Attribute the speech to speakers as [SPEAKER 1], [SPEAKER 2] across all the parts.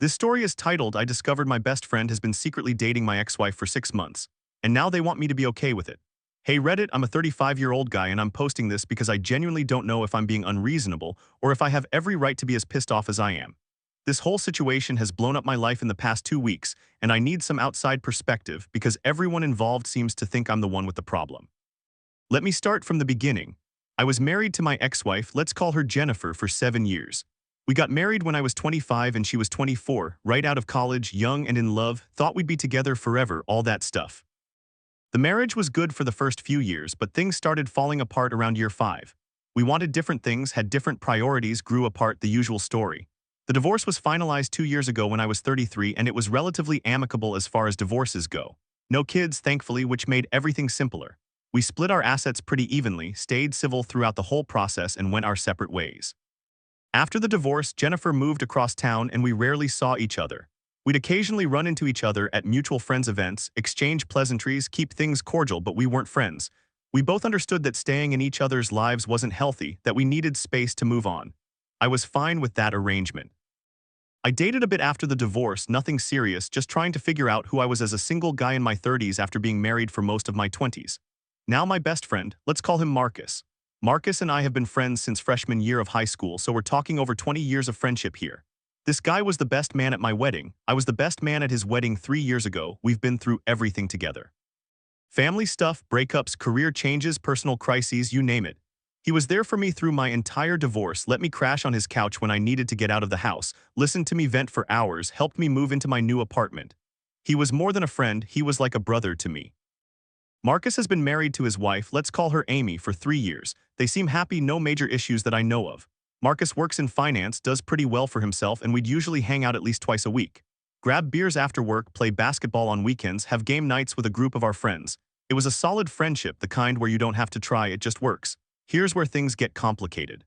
[SPEAKER 1] This story is titled, I Discovered My Best Friend Has Been Secretly Dating My Ex-Wife for 6 months, and now they want me to be okay with it. Hey Reddit, I'm a 35-year-old guy and I'm posting this because I genuinely don't know if I'm being unreasonable or if I have every right to be as pissed off as I am. This whole situation has blown up my life in the past 2 weeks, and I need some outside perspective because everyone involved seems to think I'm the one with the problem. Let me start from the beginning. I was married to my ex-wife, let's call her Jennifer, for 7 years. We got married when I was 25 and she was 24, right out of college, young and in love, thought we'd be together forever, all that stuff. The marriage was good for the first few years, but things started falling apart around year 5. We wanted different things, had different priorities, grew apart, the usual story. The divorce was finalized 2 years ago when I was 33, and it was relatively amicable as far as divorces go. No kids, thankfully, which made everything simpler. We split our assets pretty evenly, stayed civil throughout the whole process, and went our separate ways. After the divorce, Jennifer moved across town and we rarely saw each other. We'd occasionally run into each other at mutual friends' events, exchange pleasantries, keep things cordial, but we weren't friends. We both understood that staying in each other's lives wasn't healthy, that we needed space to move on. I was fine with that arrangement. I dated a bit after the divorce, nothing serious, just trying to figure out who I was as a single guy in my 30s after being married for most of my 20s. Now my best friend, let's call him Marcus. Marcus and I have been friends since freshman year of high school, so we're talking over 20 years of friendship here. This guy was the best man at my wedding. I was the best man at his wedding 3 years ago. We've been through everything together. Family stuff, breakups, career changes, personal crises, you name it. He was there for me through my entire divorce, let me crash on his couch when I needed to get out of the house, listened to me vent for hours, helped me move into my new apartment. He was more than a friend, he was like a brother to me. Marcus has been married to his wife, let's call her Amy, for 3 years. They seem happy, no major issues that I know of. Marcus works in finance, does pretty well for himself, and we'd usually hang out at least twice a week. Grab beers after work, play basketball on weekends, have game nights with a group of our friends. It was a solid friendship, the kind where you don't have to try, it just works. Here's where things get complicated.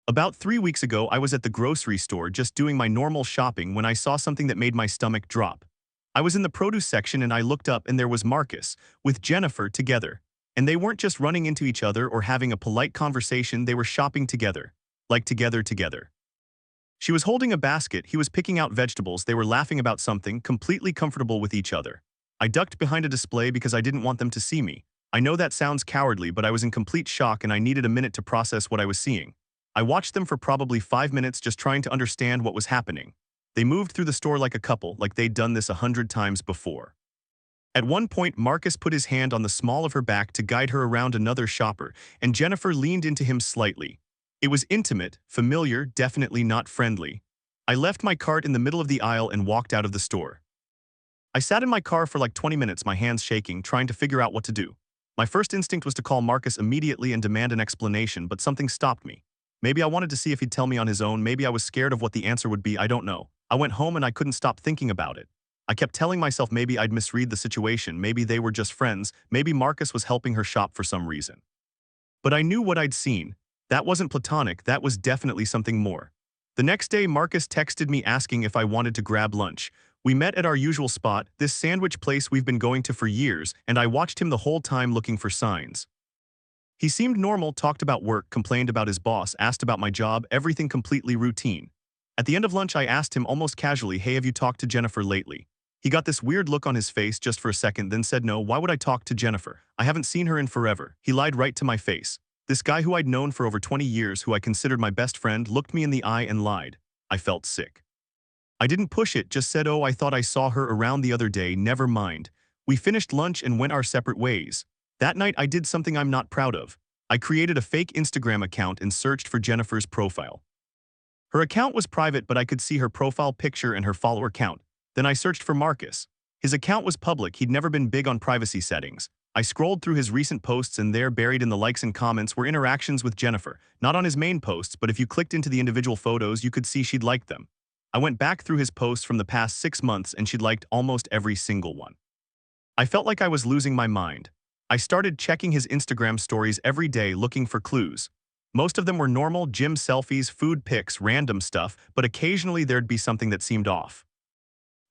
[SPEAKER 1] About 3 weeks ago, I was at the grocery store just doing my normal shopping when I saw something that made my stomach drop. I was in the produce section and I looked up and there was Marcus with Jennifer together. And they weren't just running into each other or having a polite conversation, they were shopping together. Like together. She was holding a basket, he was picking out vegetables, they were laughing about something, completely comfortable with each other. I ducked behind a display because I didn't want them to see me. I know that sounds cowardly, but I was in complete shock and I needed a minute to process what I was seeing. I watched them for probably 5 minutes just trying to understand what was happening. They moved through the store like a couple, like they'd done this 100 times before. At one point, Marcus put his hand on the small of her back to guide her around another shopper, and Jennifer leaned into him slightly. It was intimate, familiar, definitely not friendly. I left my cart in the middle of the aisle and walked out of the store. I sat in my car for like 20 minutes, my hands shaking, trying to figure out what to do. My first instinct was to call Marcus immediately and demand an explanation, but something stopped me. Maybe I wanted to see if he'd tell me on his own, maybe I was scared of what the answer would be, I don't know. I went home and I couldn't stop thinking about it. I kept telling myself maybe I'd misread the situation, maybe they were just friends, maybe Marcus was helping her shop for some reason. But I knew what I'd seen. That wasn't platonic, that was definitely something more. The next day, Marcus texted me asking if I wanted to grab lunch. We met at our usual spot, this sandwich place we've been going to for years, and I watched him the whole time looking for signs. He seemed normal, talked about work, complained about his boss, asked about my job, everything completely routine. At the end of lunch, I asked him almost casually, hey, have you talked to Jennifer lately? He got this weird look on his face just for a second, then said, no, why would I talk to Jennifer? I haven't seen her in forever. He lied right to my face. This guy who I'd known for over 20 years, who I considered my best friend, looked me in the eye and lied. I felt sick. I didn't push it, just said, oh, I thought I saw her around the other day, never mind. We finished lunch and went our separate ways. That night, I did something I'm not proud of. I created a fake Instagram account and searched for Jennifer's profile. Her account was private, but I could see her profile picture and her follower count. Then I searched for Marcus. His account was public, he'd never been big on privacy settings. I scrolled through his recent posts and there, buried in the likes and comments, were interactions with Jennifer. Not on his main posts, but if you clicked into the individual photos, you could see she'd liked them. I went back through his posts from the past 6 months and she'd liked almost every single one. I felt like I was losing my mind. I started checking his Instagram stories every day looking for clues. Most of them were normal gym selfies, food pics, random stuff, but occasionally there'd be something that seemed off.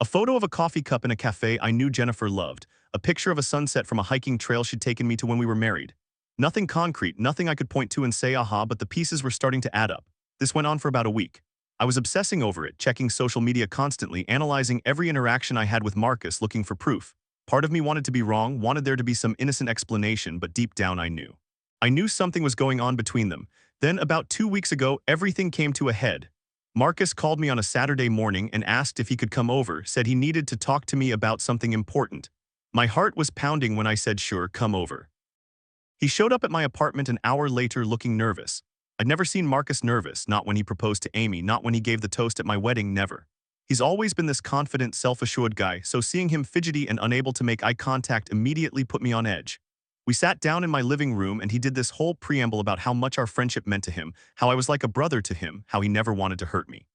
[SPEAKER 1] A photo of a coffee cup in a cafe I knew Jennifer loved, a picture of a sunset from a hiking trail she'd taken me to when we were married. Nothing concrete, nothing I could point to and say aha, but the pieces were starting to add up. This went on for about a week. I was obsessing over it, checking social media constantly, analyzing every interaction I had with Marcus, looking for proof. Part of me wanted to be wrong, wanted there to be some innocent explanation, but deep down I knew. I knew something was going on between them. Then, about 2 weeks ago, everything came to a head. Marcus called me on a Saturday morning and asked if he could come over, said he needed to talk to me about something important. My heart was pounding when I said sure, come over. He showed up at my apartment an hour later looking nervous. I'd never seen Marcus nervous, not when he proposed to Amy, not when he gave the toast at my wedding, never. He's always been this confident, self-assured guy, so seeing him fidgety and unable to make eye contact immediately put me on edge. We sat down in my living room and he did this whole preamble about how much our friendship meant to him, how I was like a brother to him, how he never wanted to hurt me.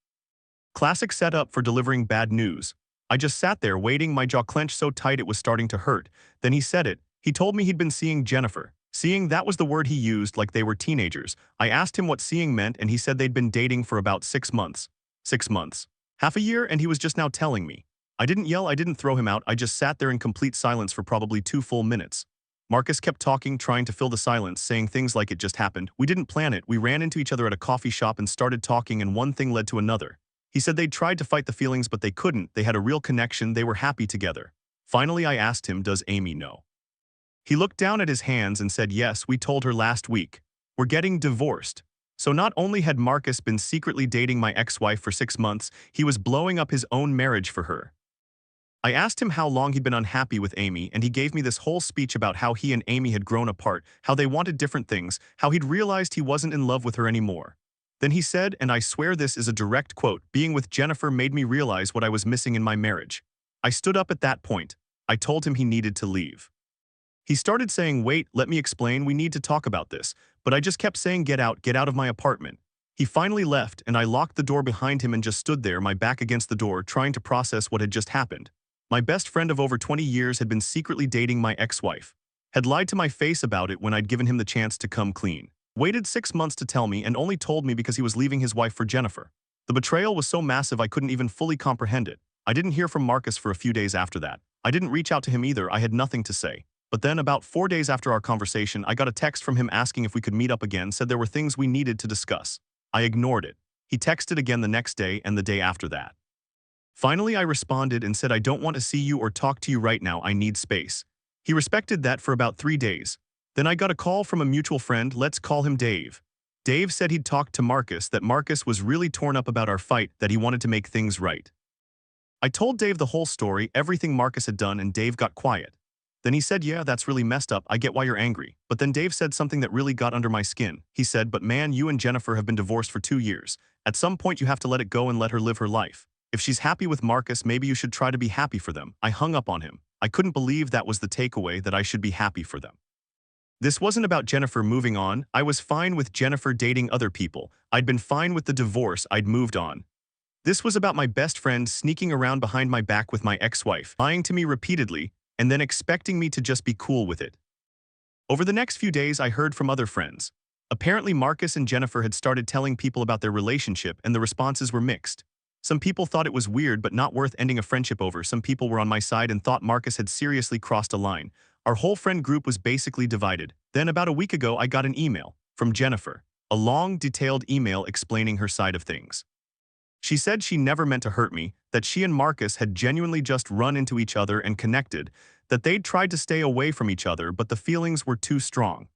[SPEAKER 1] Classic setup for delivering bad news. I just sat there waiting, my jaw clenched so tight it was starting to hurt. Then he said it. He told me he'd been seeing Jennifer. Seeing, that was the word he used, like they were teenagers. I asked him what seeing meant and he said they'd been dating for about 6 months. 6 months. Half a year, and he was just now telling me. I didn't yell, I didn't throw him out, I just sat there in complete silence for probably 2 full minutes. Marcus kept talking, trying to fill the silence, saying things like it just happened. We didn't plan it, we ran into each other at a coffee shop and started talking, and one thing led to another. He said they'd tried to fight the feelings but they couldn't, they had a real connection, they were happy together. Finally I asked him, does Amy know? He looked down at his hands and said, yes, we told her last week. We're getting divorced. So not only had Marcus been secretly dating my ex-wife for 6 months, he was blowing up his own marriage for her. I asked him how long he'd been unhappy with Amy, and he gave me this whole speech about how he and Amy had grown apart, how they wanted different things, how he'd realized he wasn't in love with her anymore. Then he said, and I swear this is a direct quote, being with Jennifer made me realize what I was missing in my marriage. I stood up at that point. I told him he needed to leave. He started saying, wait, let me explain, we need to talk about this, but I just kept saying get out of my apartment. He finally left and I locked the door behind him and just stood there, my back against the door, trying to process what had just happened. My best friend of over 20 years had been secretly dating my ex-wife. Had lied to my face about it when I'd given him the chance to come clean. Waited 6 months to tell me and only told me because he was leaving his wife for Jennifer. The betrayal was so massive I couldn't even fully comprehend it. I didn't hear from Marcus for a few days after that. I didn't reach out to him either, I had nothing to say. But then, about 4 days after our conversation, I got a text from him asking if we could meet up again, said there were things we needed to discuss. I ignored it. He texted again the next day and the day after that. Finally, I responded and said I don't want to see you or talk to you right now, I need space. He respected that for about 3 days. Then I got a call from a mutual friend, let's call him Dave. Dave said he'd talked to Marcus, that Marcus was really torn up about our fight, that he wanted to make things right. I told Dave the whole story, everything Marcus had done, and Dave got quiet. Then he said, yeah, that's really messed up, I get why you're angry. But then Dave said something that really got under my skin. He said, but man, you and Jennifer have been divorced for 2 years. At some point you have to let it go and let her live her life. If she's happy with Marcus, maybe you should try to be happy for them. I hung up on him. I couldn't believe that was the takeaway, that I should be happy for them. This wasn't about Jennifer moving on. I was fine with Jennifer dating other people. I'd been fine with the divorce, I'd moved on. This was about my best friend sneaking around behind my back with my ex-wife, lying to me repeatedly, and then expecting me to just be cool with it. Over the next few days, I heard from other friends. Apparently, Marcus and Jennifer had started telling people about their relationship, and the responses were mixed. Some people thought it was weird but not worth ending a friendship over. Some people were on my side and thought Marcus had seriously crossed a line. Our whole friend group was basically divided. Then about a week ago, I got an email from Jennifer. A long, detailed email explaining her side of things. She said she never meant to hurt me, that she and Marcus had genuinely just run into each other and connected, that they'd tried to stay away from each other but the feelings were too strong.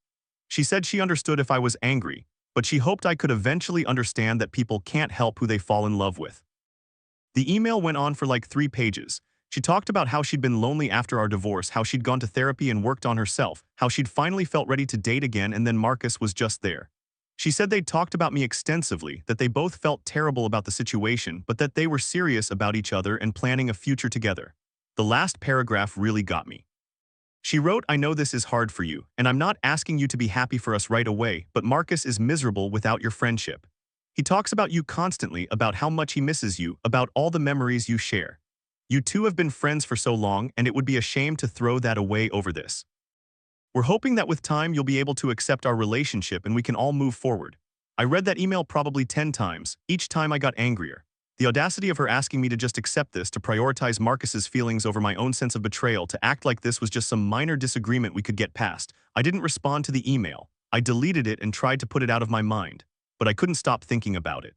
[SPEAKER 1] She said she understood if I was angry, but she hoped I could eventually understand that people can't help who they fall in love with. The email went on for like 3 pages. She talked about how she'd been lonely after our divorce, how she'd gone to therapy and worked on herself, how she'd finally felt ready to date again, and then Marcus was just there. She said they'd talked about me extensively, that they both felt terrible about the situation, but that they were serious about each other and planning a future together. The last paragraph really got me. She wrote, I know this is hard for you, and I'm not asking you to be happy for us right away, but Marcus is miserable without your friendship. He talks about you constantly, about how much he misses you, about all the memories you share. You two have been friends for so long, and it would be a shame to throw that away over this. We're hoping that with time you'll be able to accept our relationship and we can all move forward. I read that email probably 10 times. Each time I got angrier. The audacity of her asking me to just accept this, to prioritize Marcus's feelings over my own sense of betrayal, to act like this was just some minor disagreement we could get past. I didn't respond to the email. I deleted it and tried to put it out of my mind. But I couldn't stop thinking about it.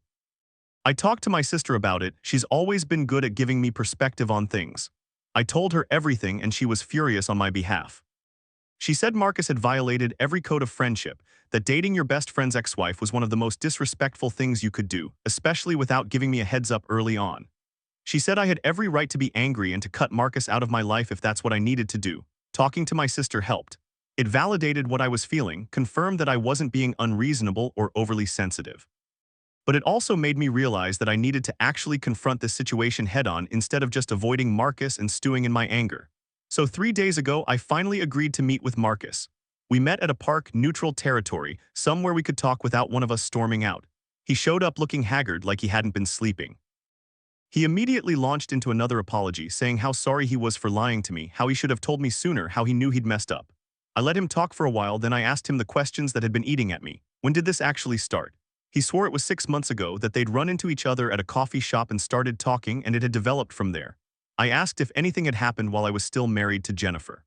[SPEAKER 1] I talked to my sister about it. She's always been good at giving me perspective on things. I told her everything and she was furious on my behalf. She said Marcus had violated every code of friendship, that dating your best friend's ex-wife was one of the most disrespectful things you could do, especially without giving me a heads up early on. She said I had every right to be angry and to cut Marcus out of my life if that's what I needed to do. Talking to my sister helped. It validated what I was feeling, confirmed that I wasn't being unreasonable or overly sensitive. But it also made me realize that I needed to actually confront this situation head-on instead of just avoiding Marcus and stewing in my anger. So 3 days ago, I finally agreed to meet with Marcus. We met at a park, neutral territory, somewhere we could talk without one of us storming out. He showed up looking haggard like he hadn't been sleeping. He immediately launched into another apology, saying how sorry he was for lying to me, how he should have told me sooner, how he knew he'd messed up. I let him talk for a while, then I asked him the questions that had been eating at me. When did this actually start? He swore it was 6 months ago, that they'd run into each other at a coffee shop and started talking, and it had developed from there. I asked if anything had happened while I was still married to Jennifer.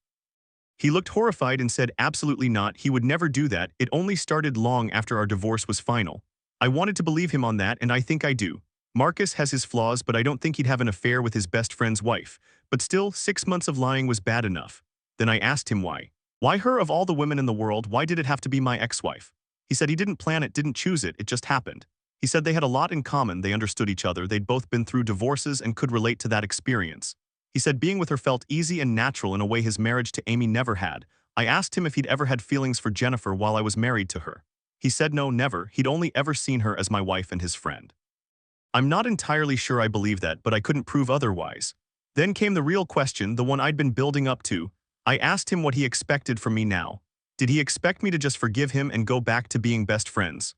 [SPEAKER 1] He looked horrified and said absolutely not, he would never do that, it only started long after our divorce was final. I wanted to believe him on that, and I think I do. Marcus has his flaws, but I don't think he'd have an affair with his best friend's wife. But still, 6 months of lying was bad enough. Then I asked him why. Why her of all the women in the world, why did it have to be my ex-wife? He said he didn't plan it, didn't choose it, it just happened. He said they had a lot in common, they understood each other, they'd both been through divorces and could relate to that experience. He said being with her felt easy and natural in a way his marriage to Amy never had. I asked him if he'd ever had feelings for Jennifer while I was married to her. He said no, never, he'd only ever seen her as my wife and his friend. I'm not entirely sure I believe that, but I couldn't prove otherwise. Then came the real question, the one I'd been building up to. I asked him what he expected from me now. Did he expect me to just forgive him and go back to being best friends?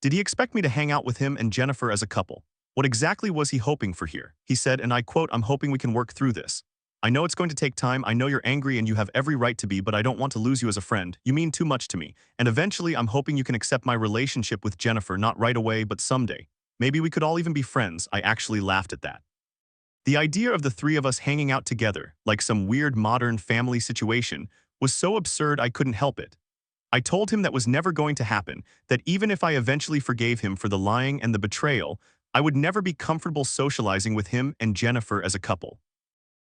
[SPEAKER 1] Did he expect me to hang out with him and Jennifer as a couple? What exactly was he hoping for here? He said, and I quote, "I'm hoping we can work through this. I know it's going to take time, I know you're angry and you have every right to be, but I don't want to lose you as a friend. You mean too much to me. And eventually I'm hoping you can accept my relationship with Jennifer, not right away, but someday. Maybe we could all even be friends." I actually laughed at that. The idea of the three of us hanging out together, like some weird modern family situation, was so absurd I couldn't help it. I told him that was never going to happen, that even if I eventually forgave him for the lying and the betrayal, I would never be comfortable socializing with him and Jennifer as a couple.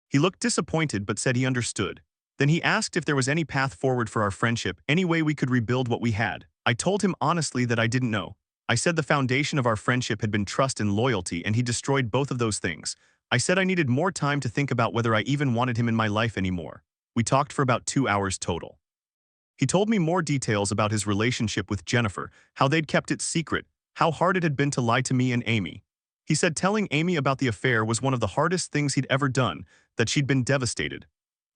[SPEAKER 1] He looked disappointed but said he understood. Then he asked if there was any path forward for our friendship, any way we could rebuild what we had. I told him honestly that I didn't know. I said the foundation of our friendship had been trust and loyalty, and he destroyed both of those things. I said I needed more time to think about whether I even wanted him in my life anymore. We talked for about 2 hours total. He told me more details about his relationship with Jennifer, how they'd kept it secret, how hard it had been to lie to me and Amy. He said telling Amy about the affair was one of the hardest things he'd ever done, that she'd been devastated.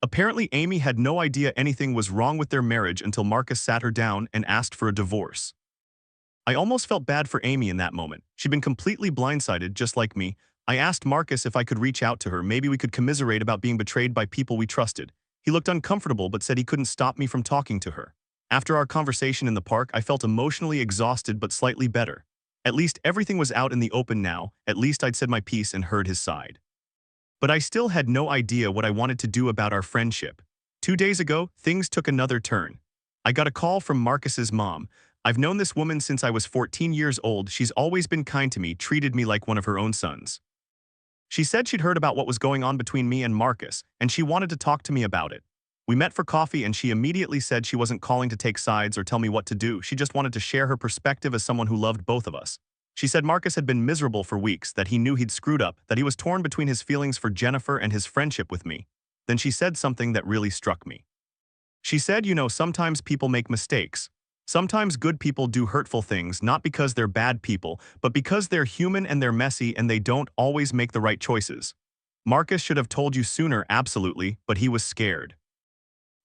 [SPEAKER 1] Apparently, Amy had no idea anything was wrong with their marriage until Marcus sat her down and asked for a divorce. I almost felt bad for Amy in that moment. She'd been completely blindsided, just like me. I asked Marcus if I could reach out to her, maybe we could commiserate about being betrayed by people we trusted. He looked uncomfortable but said he couldn't stop me from talking to her. After our conversation in the park, I felt emotionally exhausted but slightly better. At least everything was out in the open now, at least I'd said my piece and heard his side. But I still had no idea what I wanted to do about our friendship. 2 days ago, things took another turn. I got a call from Marcus's mom. I've known this woman since I was 14 years old. She's always been kind to me, treated me like one of her own sons. She said she'd heard about what was going on between me and Marcus, and she wanted to talk to me about it. We met for coffee and she immediately said she wasn't calling to take sides or tell me what to do. She just wanted to share her perspective as someone who loved both of us. She said Marcus had been miserable for weeks, that he knew he'd screwed up, that he was torn between his feelings for Jennifer and his friendship with me. Then she said something that really struck me. She said, you know, sometimes people make mistakes. Sometimes good people do hurtful things, not because they're bad people, but because they're human and they're messy and they don't always make the right choices. Marcus should have told you sooner, absolutely, but he was scared.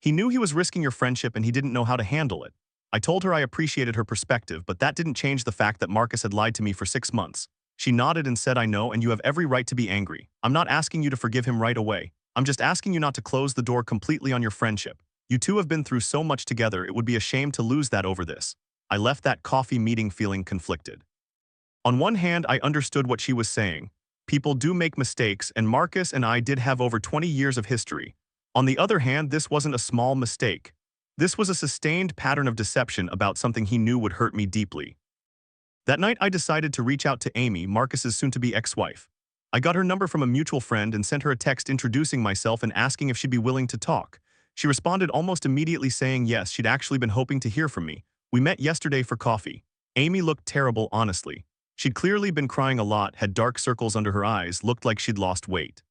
[SPEAKER 1] He knew he was risking your friendship and he didn't know how to handle it. I told her I appreciated her perspective, but that didn't change the fact that Marcus had lied to me for 6 months. She nodded and said, I know, and you have every right to be angry. I'm not asking you to forgive him right away. I'm just asking you not to close the door completely on your friendship. You two have been through so much together, it would be a shame to lose that over this. I left that coffee meeting feeling conflicted. On one hand, I understood what she was saying. People do make mistakes, and Marcus and I did have over 20 years of history. On the other hand, this wasn't a small mistake. This was a sustained pattern of deception about something he knew would hurt me deeply. That night, I decided to reach out to Amy, Marcus's soon-to-be ex-wife. I got her number from a mutual friend and sent her a text introducing myself and asking if she'd be willing to talk. She responded almost immediately saying yes, she'd actually been hoping to hear from me. We met yesterday for coffee. Amy looked terrible, honestly. She'd clearly been crying a lot, had dark circles under her eyes, looked like she'd lost weight.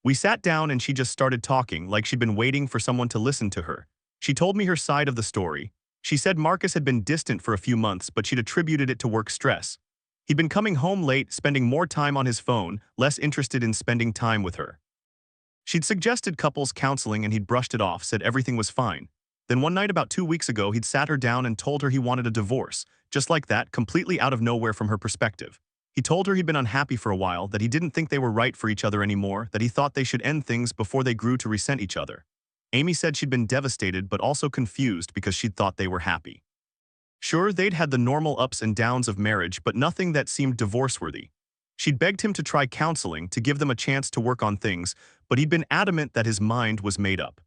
[SPEAKER 1] We sat down and she just started talking like she'd been waiting for someone to listen to her. She told me her side of the story. She said Marcus had been distant for a few months, but she'd attributed it to work stress. He'd been coming home late, spending more time on his phone, less interested in spending time with her. She'd suggested couples counseling and he'd brushed it off, said everything was fine. Then one night about 2 weeks ago, he'd sat her down and told her he wanted a divorce, just like that, completely out of nowhere from her perspective. He told her he'd been unhappy for a while, that he didn't think they were right for each other anymore, that he thought they should end things before they grew to resent each other. Amy said she'd been devastated but also confused because she'd thought they were happy. Sure, they'd had the normal ups and downs of marriage, but nothing that seemed divorce-worthy. She'd begged him to try counseling, to give them a chance to work on things, but he'd been adamant that his mind was made up.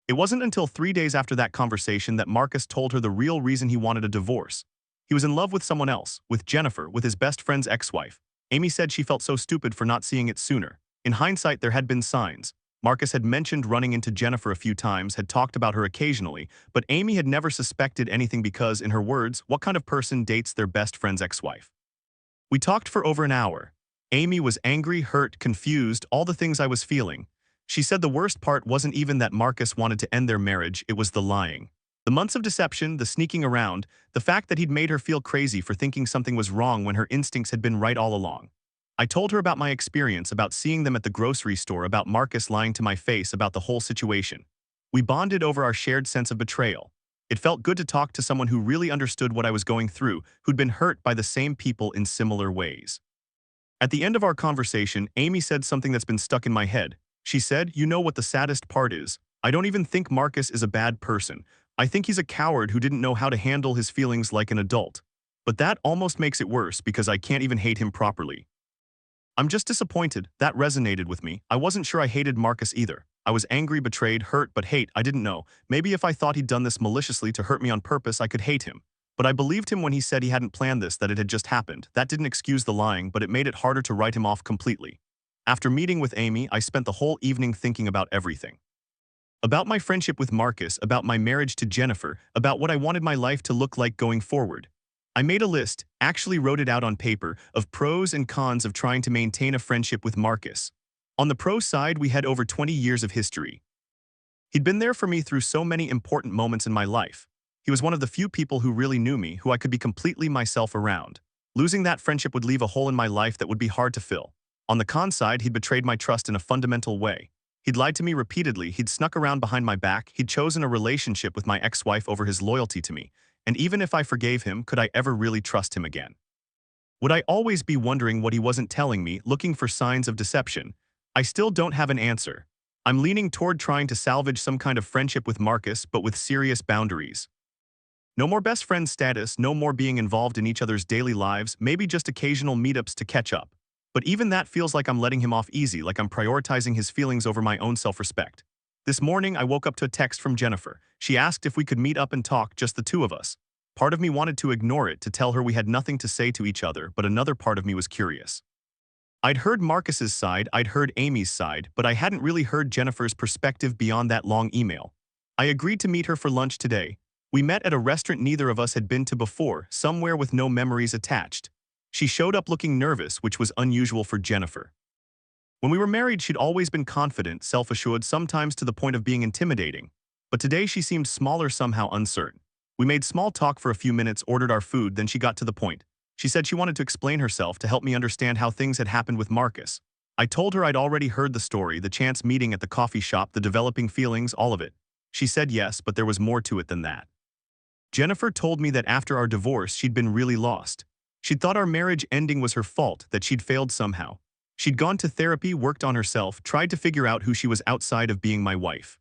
[SPEAKER 1] It wasn't until 3 days after that conversation that Marcus told her the real reason he wanted a divorce. He was in love with someone else, with Jennifer, with his best friend's ex-wife. Amy said she felt so stupid for not seeing it sooner. In hindsight, there had been signs. Marcus had mentioned running into Jennifer a few times, had talked about her occasionally, but Amy had never suspected anything because, in her words, what kind of person dates their best friend's ex-wife? We talked for over an hour. Amy was angry, hurt, confused, all the things I was feeling. She said the worst part wasn't even that Marcus wanted to end their marriage, it was the lying. The months of deception, the sneaking around, the fact that he'd made her feel crazy for thinking something was wrong when her instincts had been right all along. I told her about my experience, about seeing them at the grocery store, about Marcus lying to my face about the whole situation. We bonded over our shared sense of betrayal. It felt good to talk to someone who really understood what I was going through, who'd been hurt by the same people in similar ways. At the end of our conversation, Amy said something that's been stuck in my head. She said, "You know what the saddest part is? I don't even think Marcus is a bad person. I think he's a coward who didn't know how to handle his feelings like an adult. But that almost makes it worse because I can't even hate him properly. I'm just disappointed." That resonated with me. I wasn't sure I hated Marcus either. I was angry, betrayed, hurt, but hate, I didn't know. Maybe if I thought he'd done this maliciously to hurt me on purpose, I could hate him. But I believed him when he said he hadn't planned this, that it had just happened. That didn't excuse the lying, but it made it harder to write him off completely. After meeting with Amy, I spent the whole evening thinking about everything. About my friendship with Marcus, about my marriage to Jennifer, about what I wanted my life to look like going forward. I made a list, actually wrote it out on paper, of pros and cons of trying to maintain a friendship with Marcus. On the pro side, we had over 20 years of history. He'd been there for me through so many important moments in my life. He was one of the few people who really knew me, who I could be completely myself around. Losing that friendship would leave a hole in my life that would be hard to fill. On the con side, he'd betrayed my trust in a fundamental way. He'd lied to me repeatedly, he'd snuck around behind my back, he'd chosen a relationship with my ex-wife over his loyalty to me. And even if I forgave him, could I ever really trust him again? Would I always be wondering what he wasn't telling me, looking for signs of deception? I still don't have an answer. I'm leaning toward trying to salvage some kind of friendship with Marcus, but with serious boundaries. No more best friend status, no more being involved in each other's daily lives, maybe just occasional meetups to catch up. But even that feels like I'm letting him off easy, like I'm prioritizing his feelings over my own self-respect. This morning, I woke up to a text from Jennifer. She asked if we could meet up and talk, just the two of us. Part of me wanted to ignore it, to tell her we had nothing to say to each other, but another part of me was curious. I'd heard Marcus's side, I'd heard Amy's side, but I hadn't really heard Jennifer's perspective beyond that long email. I agreed to meet her for lunch today. We met at a restaurant neither of us had been to before, somewhere with no memories attached. She showed up looking nervous, which was unusual for Jennifer. When we were married, she'd always been confident, self-assured, sometimes to the point of being intimidating. But today she seemed smaller, somehow uncertain. We made small talk for a few minutes, ordered our food, then she got to the point. She said she wanted to explain herself, to help me understand how things had happened with Marcus. I told her I'd already heard the story, the chance meeting at the coffee shop, the developing feelings, all of it. She said yes, but there was more to it than that. Jennifer told me that after our divorce, she'd been really lost. She'd thought our marriage ending was her fault, that she'd failed somehow. She'd gone to therapy, worked on herself, tried to figure out who she was outside of being my wife.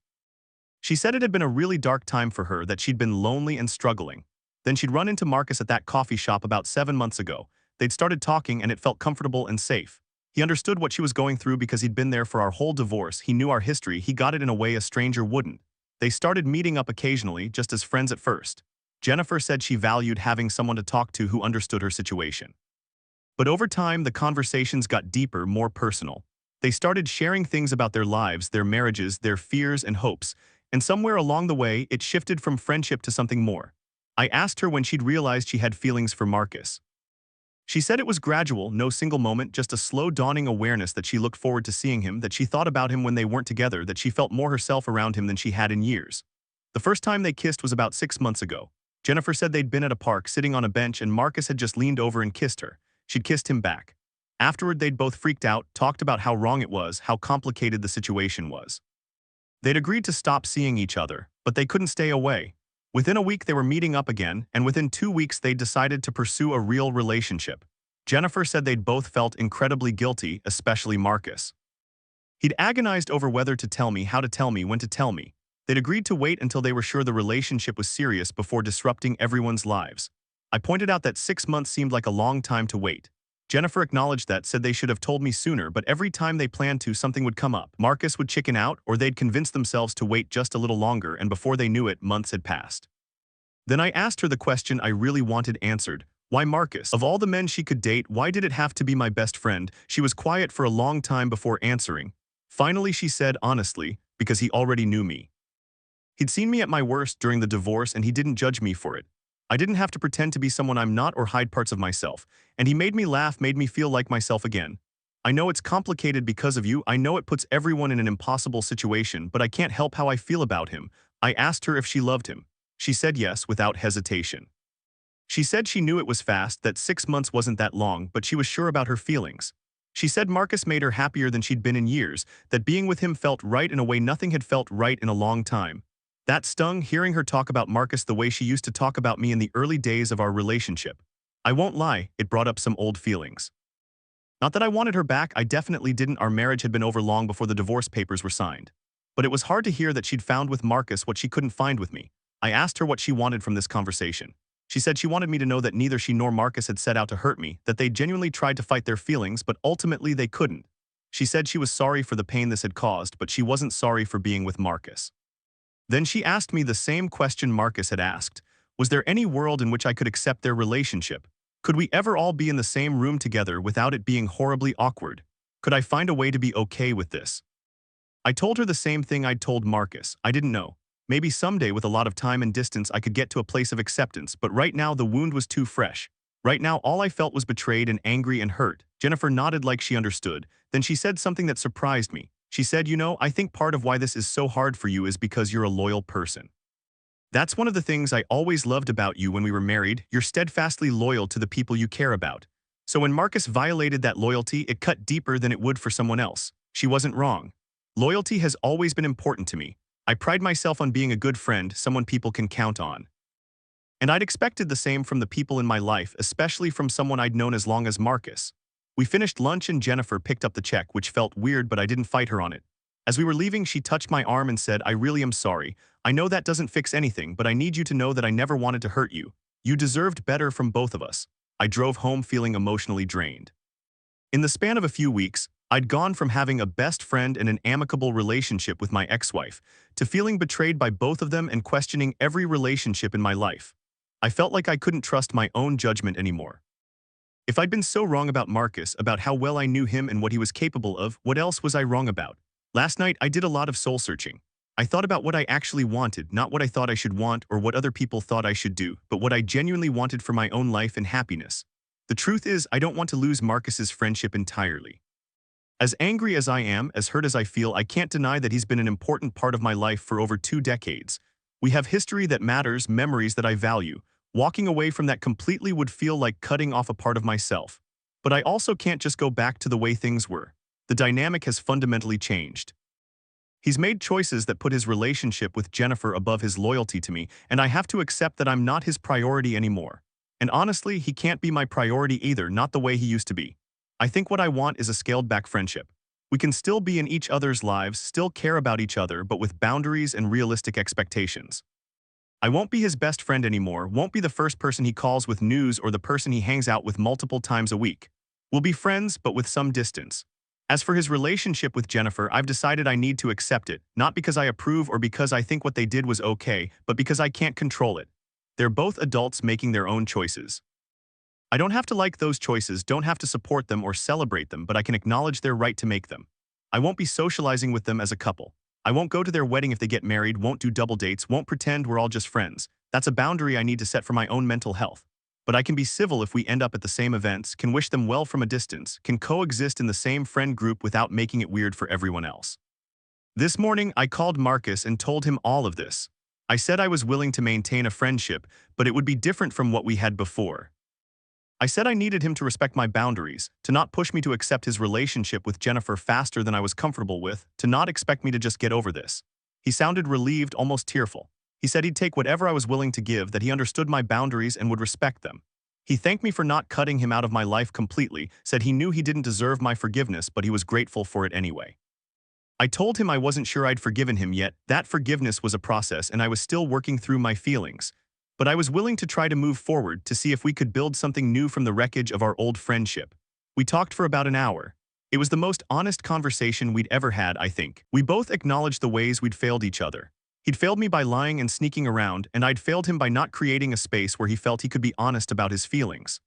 [SPEAKER 1] She said it had been a really dark time for her, that she'd been lonely and struggling. Then she'd run into Marcus at that coffee shop about 7 months ago. They'd started talking and it felt comfortable and safe. He understood what she was going through because he'd been there for our whole divorce. He knew our history. He got it in a way a stranger wouldn't. They started meeting up occasionally, just as friends at first. Jennifer said she valued having someone to talk to who understood her situation. But over time, the conversations got deeper, more personal. They started sharing things about their lives, their marriages, their fears and hopes, and somewhere along the way, it shifted from friendship to something more. I asked her when she'd realized she had feelings for Marcus. She said it was gradual, no single moment, just a slow dawning awareness that she looked forward to seeing him, that she thought about him when they weren't together, that she felt more herself around him than she had in years. The first time they kissed was about 6 months ago. Jennifer said they'd been at a park, sitting on a bench, and Marcus had just leaned over and kissed her. She'd kissed him back. Afterward, they'd both freaked out, talked about how wrong it was, how complicated the situation was. They'd agreed to stop seeing each other, but they couldn't stay away. Within a week, they were meeting up again, and within 2 weeks, they decided to pursue a real relationship. Jennifer said they'd both felt incredibly guilty, especially Marcus. He'd agonized over whether to tell me, how to tell me, when to tell me. They'd agreed to wait until they were sure the relationship was serious before disrupting everyone's lives. I pointed out that 6 months seemed like a long time to wait. Jennifer acknowledged that, said they should have told me sooner, but every time they planned to, something would come up. Marcus would chicken out, or they'd convince themselves to wait just a little longer, and before they knew it, months had passed. Then I asked her the question I really wanted answered. Why Marcus? Of all the men she could date, why did it have to be my best friend? She was quiet for a long time before answering. Finally, she said honestly, because he already knew me. He'd seen me at my worst during the divorce, and he didn't judge me for it. I didn't have to pretend to be someone I'm not or hide parts of myself, and he made me laugh, made me feel like myself again. I know it's complicated because of you, I know it puts everyone in an impossible situation, but I can't help how I feel about him. I asked her if she loved him. She said yes without hesitation. She said she knew it was fast, that 6 months wasn't that long, but she was sure about her feelings. She said Marcus made her happier than she'd been in years, that being with him felt right in a way nothing had felt right in a long time. That stung, hearing her talk about Marcus the way she used to talk about me in the early days of our relationship. I won't lie, it brought up some old feelings. Not that I wanted her back, I definitely didn't. Our marriage had been over long before the divorce papers were signed. But it was hard to hear that she'd found with Marcus what she couldn't find with me. I asked her what she wanted from this conversation. She said she wanted me to know that neither she nor Marcus had set out to hurt me, that they genuinely tried to fight their feelings, but ultimately they couldn't. She said she was sorry for the pain this had caused, but she wasn't sorry for being with Marcus. Then she asked me the same question Marcus had asked. Was there any world in which I could accept their relationship? Could we ever all be in the same room together without it being horribly awkward? Could I find a way to be okay with this? I told her the same thing I'd told Marcus. I didn't know. Maybe someday with a lot of time and distance I could get to a place of acceptance, but right now the wound was too fresh. Right now all I felt was betrayed and angry and hurt. Jennifer nodded like she understood. Then she said something that surprised me. She said, you know, I think part of why this is so hard for you is because you're a loyal person. That's one of the things I always loved about you when we were married. You're steadfastly loyal to the people you care about. So when Marcus violated that loyalty, it cut deeper than it would for someone else. She wasn't wrong. Loyalty has always been important to me. I pride myself on being a good friend, someone people can count on. And I'd expected the same from the people in my life, especially from someone I'd known as long as Marcus. We finished lunch and Jennifer picked up the check, which felt weird, but I didn't fight her on it. As we were leaving, she touched my arm and said, I really am sorry. I know that doesn't fix anything, but I need you to know that I never wanted to hurt you. You deserved better from both of us. I drove home feeling emotionally drained. In the span of a few weeks, I'd gone from having a best friend and an amicable relationship with my ex-wife to feeling betrayed by both of them and questioning every relationship in my life. I felt like I couldn't trust my own judgment anymore. If I'd been so wrong about Marcus, about how well I knew him and what he was capable of, what else was I wrong about? Last night, I did a lot of soul-searching. I thought about what I actually wanted, not what I thought I should want or what other people thought I should do, but what I genuinely wanted for my own life and happiness. The truth is, I don't want to lose Marcus's friendship entirely. As angry as I am, as hurt as I feel, I can't deny that he's been an important part of my life for over 2 decades. We have history that matters, memories that I value. Walking away from that completely would feel like cutting off a part of myself. But I also can't just go back to the way things were. The dynamic has fundamentally changed. He's made choices that put his relationship with Jennifer above his loyalty to me, and I have to accept that I'm not his priority anymore. And honestly, he can't be my priority either, not the way he used to be. I think what I want is a scaled-back friendship. We can still be in each other's lives, still care about each other, but with boundaries and realistic expectations. I won't be his best friend anymore, won't be the first person he calls with news or the person he hangs out with multiple times a week. We'll be friends, but with some distance. As for his relationship with Jennifer, I've decided I need to accept it, not because I approve or because I think what they did was okay, but because I can't control it. They're both adults making their own choices. I don't have to like those choices, don't have to support them or celebrate them, but I can acknowledge their right to make them. I won't be socializing with them as a couple. I won't go to their wedding if they get married, won't do double dates, won't pretend we're all just friends. That's a boundary I need to set for my own mental health. But I can be civil if we end up at the same events, can wish them well from a distance, can coexist in the same friend group without making it weird for everyone else. This morning, I called Marcus and told him all of this. I said I was willing to maintain a friendship, but it would be different from what we had before. I said I needed him to respect my boundaries, to not push me to accept his relationship with Jennifer faster than I was comfortable with, to not expect me to just get over this. He sounded relieved, almost tearful. He said he'd take whatever I was willing to give, that he understood my boundaries and would respect them. He thanked me for not cutting him out of my life completely, said he knew he didn't deserve my forgiveness, but he was grateful for it anyway. I told him I wasn't sure I'd forgiven him yet. That forgiveness was a process and I was still working through my feelings. But I was willing to try to move forward to see if we could build something new from the wreckage of our old friendship. We talked for about an hour. It was the most honest conversation we'd ever had, I think. We both acknowledged the ways we'd failed each other. He'd failed me by lying and sneaking around, and I'd failed him by not creating a space where he felt he could be honest about his feelings.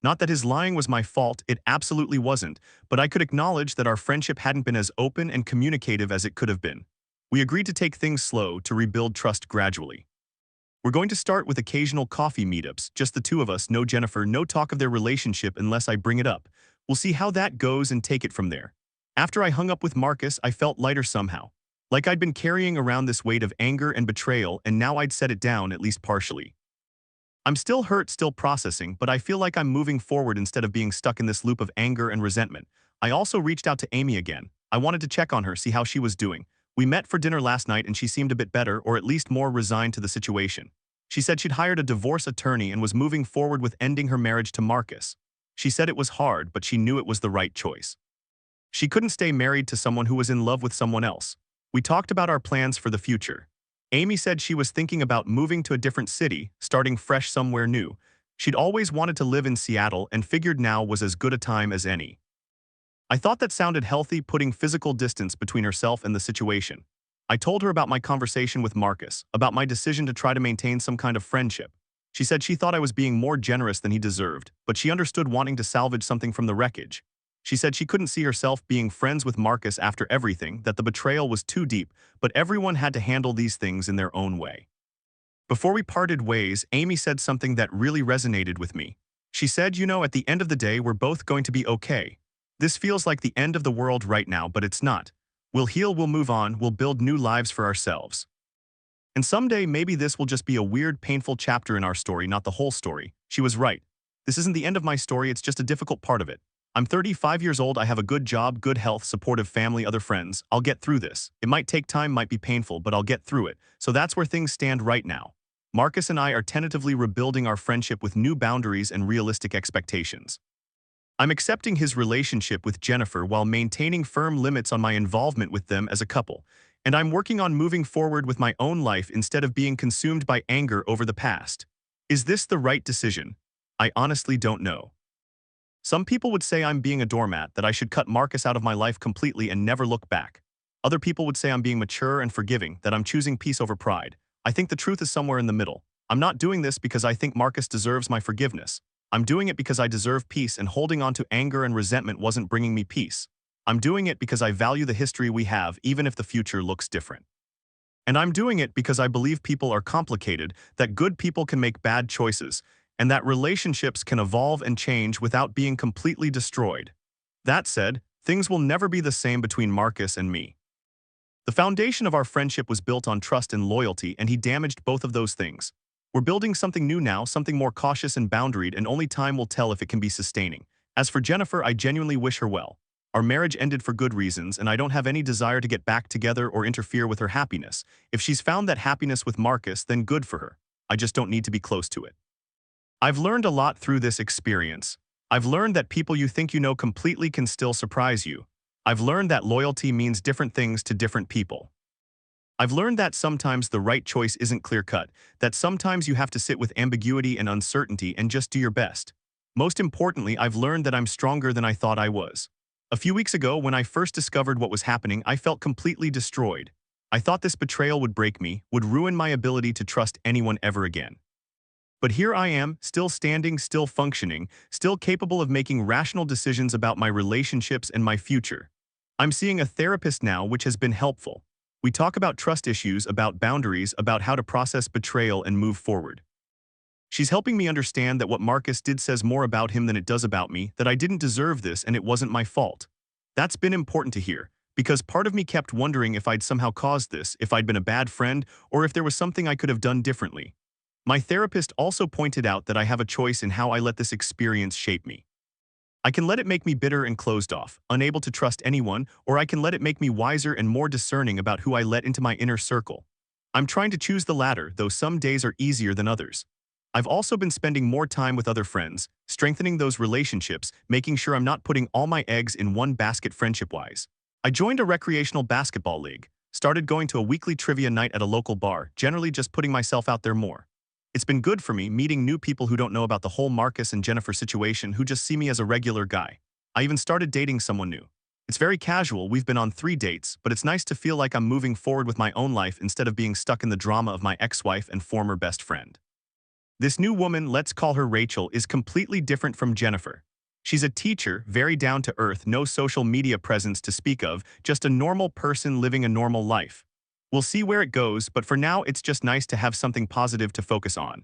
[SPEAKER 1] Not that his lying was my fault, it absolutely wasn't, but I could acknowledge that our friendship hadn't been as open and communicative as it could have been. We agreed to take things slow, to rebuild trust gradually. We're going to start with occasional coffee meetups, just the two of us, no Jennifer, no talk of their relationship unless I bring it up. We'll see how that goes and take it from there. After I hung up with Marcus, I felt lighter somehow. Like I'd been carrying around this weight of anger and betrayal, and now I'd set it down, at least partially. I'm still hurt, still processing, but I feel like I'm moving forward instead of being stuck in this loop of anger and resentment. I also reached out to Amy again. I wanted to check on her, see how she was doing. We met for dinner last night and she seemed a bit better, or at least more resigned to the situation. She said she'd hired a divorce attorney and was moving forward with ending her marriage to Marcus. She said it was hard, but she knew it was the right choice. She couldn't stay married to someone who was in love with someone else. We talked about our plans for the future. Amy said she was thinking about moving to a different city, starting fresh somewhere new. She'd always wanted to live in Seattle and figured now was as good a time as any. I thought that sounded healthy, putting physical distance between herself and the situation. I told her about my conversation with Marcus, about my decision to try to maintain some kind of friendship. She said she thought I was being more generous than he deserved, but she understood wanting to salvage something from the wreckage. She said she couldn't see herself being friends with Marcus after everything, that the betrayal was too deep, but everyone had to handle these things in their own way. Before we parted ways, Amy said something that really resonated with me. She said, you know, at the end of the day, we're both going to be okay. This feels like the end of the world right now, but it's not. We'll heal, we'll move on, we'll build new lives for ourselves. And someday, maybe this will just be a weird, painful chapter in our story, not the whole story. She was right. This isn't the end of my story, it's just a difficult part of it. I'm 35 years old, I have a good job, good health, supportive family, other friends. I'll get through this. It might take time, might be painful, but I'll get through it. So that's where things stand right now. Marcus and I are tentatively rebuilding our friendship with new boundaries and realistic expectations. I'm accepting his relationship with Jennifer while maintaining firm limits on my involvement with them as a couple, and I'm working on moving forward with my own life instead of being consumed by anger over the past. Is this the right decision? I honestly don't know. Some people would say I'm being a doormat, that I should cut Marcus out of my life completely and never look back. Other people would say I'm being mature and forgiving, that I'm choosing peace over pride. I think the truth is somewhere in the middle. I'm not doing this because I think Marcus deserves my forgiveness. I'm doing it because I deserve peace, and holding on to anger and resentment wasn't bringing me peace. I'm doing it because I value the history we have, even if the future looks different. And I'm doing it because I believe people are complicated, that good people can make bad choices, and that relationships can evolve and change without being completely destroyed. That said, things will never be the same between Marcus and me. The foundation of our friendship was built on trust and loyalty, and he damaged both of those things. We're building something new now, something more cautious and boundaried, and only time will tell if it can be sustaining. As for Jennifer, I genuinely wish her well. Our marriage ended for good reasons, and I don't have any desire to get back together or interfere with her happiness. If she's found that happiness with Marcus, then good for her. I just don't need to be close to it. I've learned a lot through this experience. I've learned that people you think you know completely can still surprise you. I've learned that loyalty means different things to different people. I've learned that sometimes the right choice isn't clear-cut, that sometimes you have to sit with ambiguity and uncertainty and just do your best. Most importantly, I've learned that I'm stronger than I thought I was. A few weeks ago, when I first discovered what was happening, I felt completely destroyed. I thought this betrayal would break me, would ruin my ability to trust anyone ever again. But here I am, still standing, still functioning, still capable of making rational decisions about my relationships and my future. I'm seeing a therapist now, which has been helpful. We talk about trust issues, about boundaries, about how to process betrayal and move forward. She's helping me understand that what Marcus did says more about him than it does about me, that I didn't deserve this and it wasn't my fault. That's been important to hear, because part of me kept wondering if I'd somehow caused this, if I'd been a bad friend, or if there was something I could have done differently. My therapist also pointed out that I have a choice in how I let this experience shape me. I can let it make me bitter and closed off, unable to trust anyone, or I can let it make me wiser and more discerning about who I let into my inner circle. I'm trying to choose the latter, though some days are easier than others. I've also been spending more time with other friends, strengthening those relationships, making sure I'm not putting all my eggs in one basket friendship-wise. I joined a recreational basketball league, started going to a weekly trivia night at a local bar, generally just putting myself out there more. It's been good for me meeting new people who don't know about the whole Marcus and Jennifer situation, who just see me as a regular guy. I even started dating someone new. It's very casual, we've been on 3 dates, but it's nice to feel like I'm moving forward with my own life instead of being stuck in the drama of my ex-wife and former best friend. This new woman, let's call her Rachel, is completely different from Jennifer. She's a teacher, very down to earth, no social media presence to speak of, just a normal person living a normal life. We'll see where it goes, but for now it's just nice to have something positive to focus on.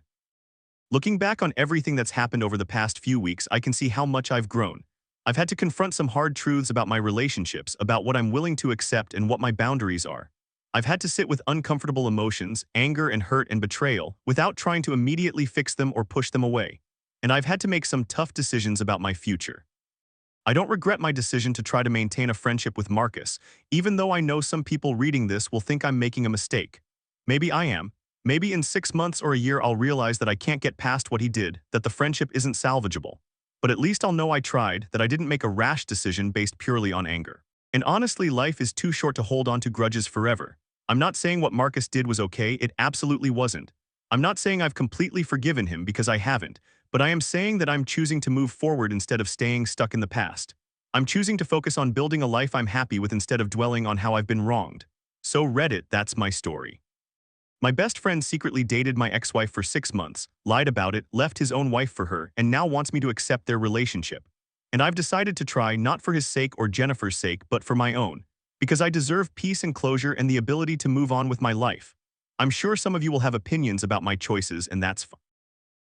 [SPEAKER 1] Looking back on everything that's happened over the past few weeks, I can see how much I've grown. I've had to confront some hard truths about my relationships, about what I'm willing to accept and what my boundaries are. I've had to sit with uncomfortable emotions, anger and hurt and betrayal, without trying to immediately fix them or push them away. And I've had to make some tough decisions about my future. I don't regret my decision to try to maintain a friendship with Marcus, even though I know some people reading this will think I'm making a mistake. Maybe I am. Maybe in 6 months or a year I'll realize that I can't get past what he did, that the friendship isn't salvageable. But at least I'll know I tried, that I didn't make a rash decision based purely on anger. And honestly, life is too short to hold on to grudges forever. I'm not saying what Marcus did was okay, it absolutely wasn't. I'm not saying I've completely forgiven him, because I haven't. But I am saying that I'm choosing to move forward instead of staying stuck in the past. I'm choosing to focus on building a life I'm happy with instead of dwelling on how I've been wronged. So Reddit, that's my story. My best friend secretly dated my ex-wife for 6 months, lied about it, left his own wife for her, and now wants me to accept their relationship. And I've decided to try, not for his sake or Jennifer's sake, but for my own. Because I deserve peace and closure and the ability to move on with my life. I'm sure some of you will have opinions about my choices, and that's fine.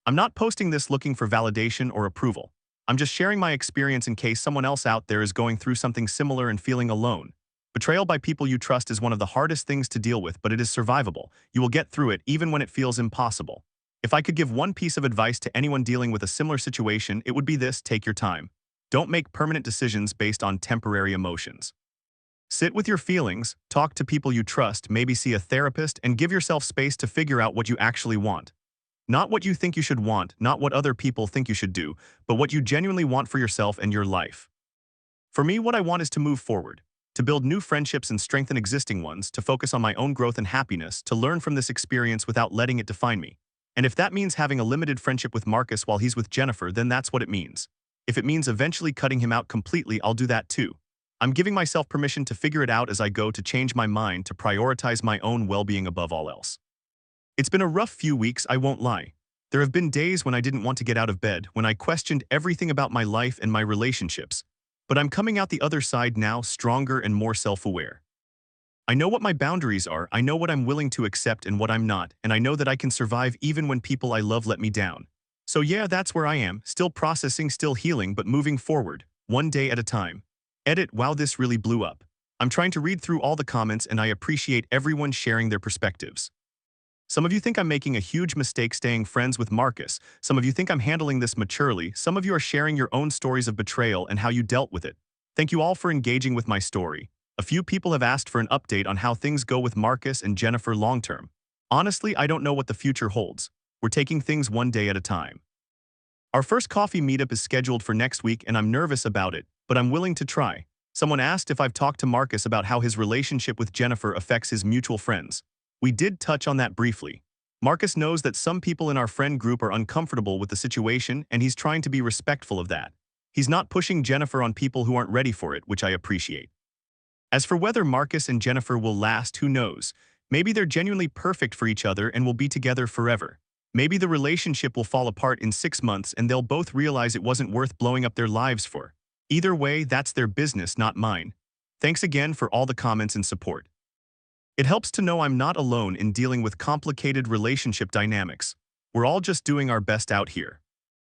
[SPEAKER 1] I'm not posting this looking for validation or approval. I'm just sharing my experience in case someone else out there is going through something similar and feeling alone. Betrayal by people you trust is one of the hardest things to deal with, but it is survivable. You will get through it even when it feels impossible. If I could give one piece of advice to anyone dealing with a similar situation, it would be this: take your time. Don't make permanent decisions based on temporary emotions. Sit with your feelings, talk to people you trust, maybe see a therapist, and give yourself space to figure out what you actually want. Not what you think you should want, not what other people think you should do, but what you genuinely want for yourself and your life. For me, what I want is to move forward, to build new friendships and strengthen existing ones, to focus on my own growth and happiness, to learn from this experience without letting it define me. And if that means having a limited friendship with Marcus while he's with Jennifer, then that's what it means. If it means eventually cutting him out completely, I'll do that too. I'm giving myself permission to figure it out as I go, to change my mind, to prioritize my own well-being above all else. It's been a rough few weeks, I won't lie. There have been days when I didn't want to get out of bed, when I questioned everything about my life and my relationships. But I'm coming out the other side now, stronger and more self-aware. I know what my boundaries are, I know what I'm willing to accept and what I'm not, and I know that I can survive even when people I love let me down. So yeah, that's where I am, still processing, still healing, but moving forward, one day at a time. Edit, wow, this really blew up. I'm trying to read through all the comments and I appreciate everyone sharing their perspectives. Some of you think I'm making a huge mistake staying friends with Marcus. Some of you think I'm handling this maturely. Some of you are sharing your own stories of betrayal and how you dealt with it. Thank you all for engaging with my story. A few people have asked for an update on how things go with Marcus and Jennifer long term. Honestly, I don't know what the future holds. We're taking things one day at a time. Our first coffee meetup is scheduled for next week and I'm nervous about it, but I'm willing to try. Someone asked if I've talked to Marcus about how his relationship with Jennifer affects his mutual friends. We did touch on that briefly. Marcus knows that some people in our friend group are uncomfortable with the situation and he's trying to be respectful of that. He's not pushing Jennifer on people who aren't ready for it, which I appreciate. As for whether Marcus and Jennifer will last, who knows? Maybe they're genuinely perfect for each other and will be together forever. Maybe the relationship will fall apart in 6 months and they'll both realize it wasn't worth blowing up their lives for. Either way, that's their business, not mine. Thanks again for all the comments and support. It helps to know I'm not alone in dealing with complicated relationship dynamics. We're all just doing our best out here.